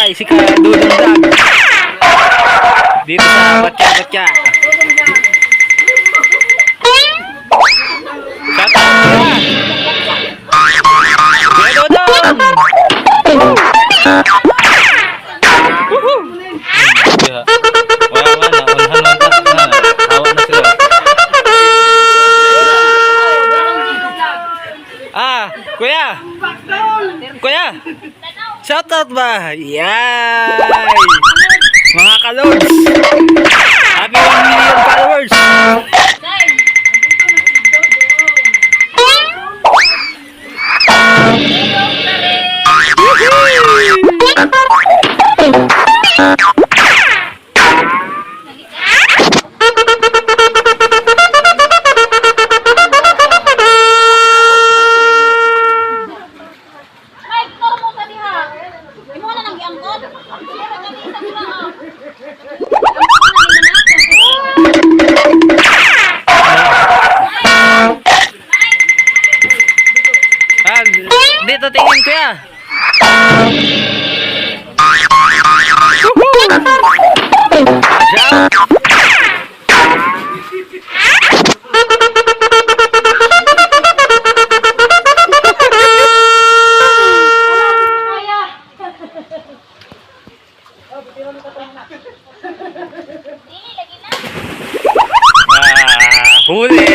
Tatay, si Dudong Dag. Dito sa Batya-Batya. Shout out kuya. Kuya Dudong. Woohoo. Wala nga na, unhan man ta na. Hawa na sila. Kuya. Kuya. Shout out ba? Yay! Mga kalods. Happy 1 million followers. Dito tingin kuya. Huli.